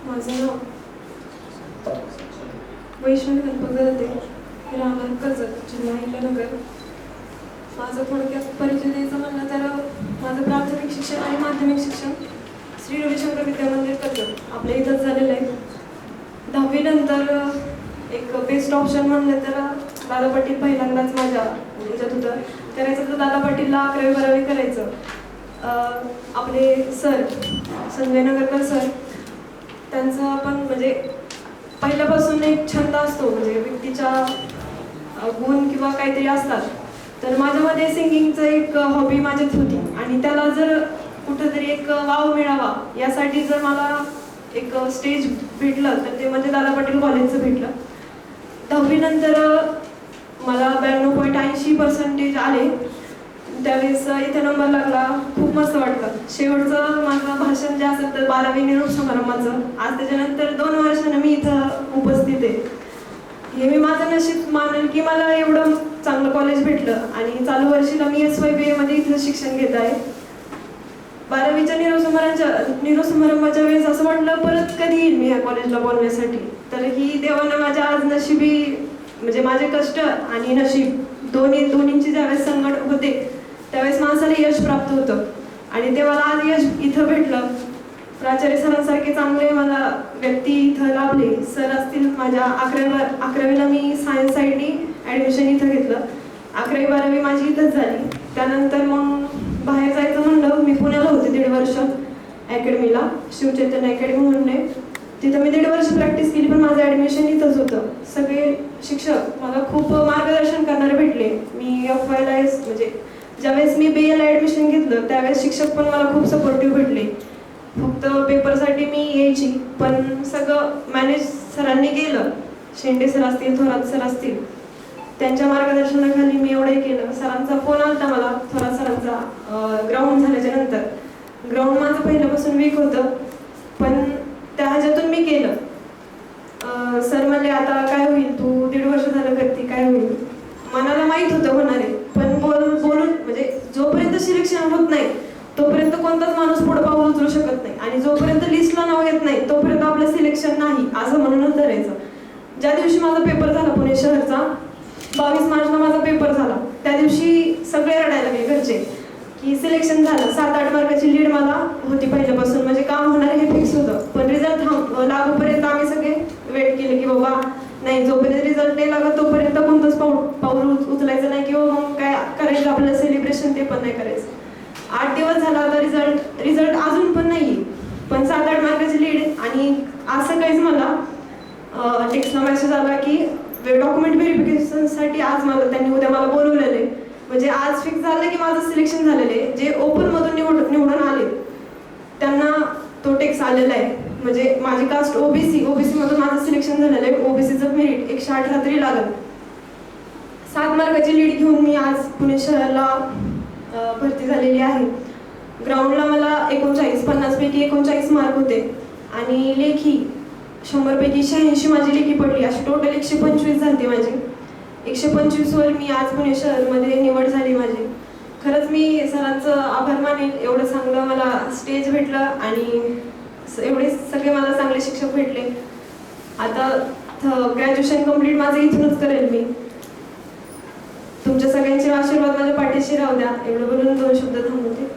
माझं नाव वैष्णवी गणपत गरते, राहणार कर्जत, जिल्हा अहिल्यानगर. माझं थोडक्यात परिचय द्यायचं म्हणलं तर माझं प्राथमिक शिक्षण आणि माध्यमिक शिक्षण श्री रविशंकर विद्या मंदिर कर्जत आपल्या इथंच झालेलं आहे. 10वी नंतर एक बेस्ट ऑप्शन म्हणलं तर दादा पाटील पहिल्यांदाच माझ्या ह्याच्यात होतं. करायचं तर दादा पाटीलला 11वी-12वी करायचं. आपले सर संजय नगरकर सर, त्यांचं पण म्हणजे पहिल्यापासून एक छंद असतो, म्हणजे व्यक्तीच्या गुण किंवा काहीतरी असतात. तर माझ्यामध्ये सिंगिंगचं एक हॉबी माझ्यात होती आणि त्याला जर कुठंतरी एक वाव मिळावा यासाठी जर मला एक स्टेज भेटलं तर ते म्हणजे दादा पाटील कॉलेजचं भेटलं. 10वी नंतर मला 92.80% आले. त्यावेळेस इथे नंबर लागला, खूप मस्त वाटलं. शेवटचं माझं भाषण जे असेल तर 12वी निरोप समारंभाचं, आज त्याच्यानंतर 2 वर्षानं मी इथं उपस्थित आहे. हे मी माझं नशीब मानेल की मला एवढं चांगलं कॉलेज भेटलं आणि चालू वर्षीला मी SYBA मध्ये इथं शिक्षण घेत आहे. 12वीच्या निरोप समारंभाच्या वेळेस असं वाटलं परत कधी येईल मी या कॉलेजला बोलण्यासाठी. तर ही देवानं माझ्या आज नशिबी म्हणजे माझे कष्ट आणि नशीब दोन्हींची ज्यावेळेस संगड होते त्यावेळेस माणसाला यश प्राप्त होतं आणि ते मला आज यश इथं भेटलं. प्राचार्य सरांसारखे चांगले मला व्यक्ती इथं लाभले. सर असतील माझ्या 11वीला मी सायन्स साईडनी ॲडमिशन इथं घेतलं. 11वी-12वी माझी इथंच झाली. त्यानंतर मग बाहेर जायचं म्हणलं, मी पुण्याला होते 1.5 वर्ष अकॅडमीला, शिवचैतन्य अकॅडमी म्हणून आहे. तिथं मी 1.5 वर्ष प्रॅक्टिस केली, पण माझं ॲडमिशन इथंच होतं. सगळे शिक्षक मला खूप मार्गदर्शन करणारे भेटले. मी FYS म्हणजे ज्यावेळेस मी BA ला ॲडमिशन घेतलं त्यावेळेस शिक्षक पण मला खूप सपोर्टिव्ह भेटले. फक्त पेपरसाठी मी यायची, पण सगळं मॅनेज सरांनी केलं. शेंडे सर असतील, थोरात सर असतील, त्यांच्या मार्गदर्शनाखाली मी एवढंही केलं. सरांचा फोन आला मला, थोरात सरांचा, ग्राउंड झाल्याच्या नंतर. ग्राउंड माझं पहिल्यापासून वीक होतं, पण त्या ह्याच्यातून मी केलं. सर म्हणले आता काय होईल, तू 1.5 वर्ष झालं करते, काय होईल. मनाला माहीत होतं होणार आहे, पण बोलून म्हणजे जोपर्यंत सिलेक्शन होत नाही तोपर्यंत कोणताच माणूस पुढे पाऊल उचलू शकत नाही आणि जोपर्यंत लिस्टला नाव येत नाही तोपर्यंत आपलं सिलेक्शन नाही असं म्हणूनच धरायचं. ज्या दिवशी माझा पेपर झाला पुणे शहरचा, 22 मार्चला माझा पेपर झाला, त्या दिवशी सगळे रडायला लागले घरचे की सिलेक्शन झालं. 7-8 मार्काची लीड मला होती पहिल्यापासून, म्हणजे काम होणार हे फिक्स होतं. पण रिझल्ट लागूपर्यंत आम्ही सगळे वेट केले की बाबा नाही, जोपर्यंत रिझल्ट नाही लागत तोपर्यंत कोणतंच पाऊल उचलायचं नाही किंवा मग काय करायचं आपलं सेलिब्रेशन ते पण नाही करायचं. 8 दिवस झाला आता रिझल्ट अजून पण नाही, पण 7-8 मार्काची लीड. आणि आज सकाळीच मला टेक्स्टला मेसेज आला की डॉक्युमेंट व्हेरिफिकेशनसाठी आज त्यांनी उद्या मला बोलवलेले. म्हणजे आज फिक्स झालं की माझं सिलेक्शन झालेलं आहे. जे ओपनमधून निवडून आले त्यांना तो टेक्स्ट आलेला आहे. म्हणजे माझी कास्ट ओबीसी मधून माझं सिलेक्शन झालेलं आहे. ओबीसीचं मेरिट 118 तरी लागलं. 7 मार्काची लीड घेऊन मी आज पुणे शहराला भरती झालेली आहे. ग्राउंडला मला 50 पैकी 39 मार्क होते आणि लेखी 100 पैकी 86 माझी लेखी पडली. अशी टोटल 125 झाली माझी. 125 वर मी आज पुणे शहरमध्ये निवड झाली माझी. खरंच मी सरांचं आभार मानेन, एवढं चांगलं मला स्टेज भेटलं आणि एवढे सगळे मला चांगले शिक्षक भेटले. आता ग्रॅज्युएशन कंप्लीट माझं इथूनच करेल मी. तुमच्या सगळ्यांचे आशीर्वाद माझ्या पाठीशी राहू द्या. एवढं बोलून 2 शब्द थांबवते.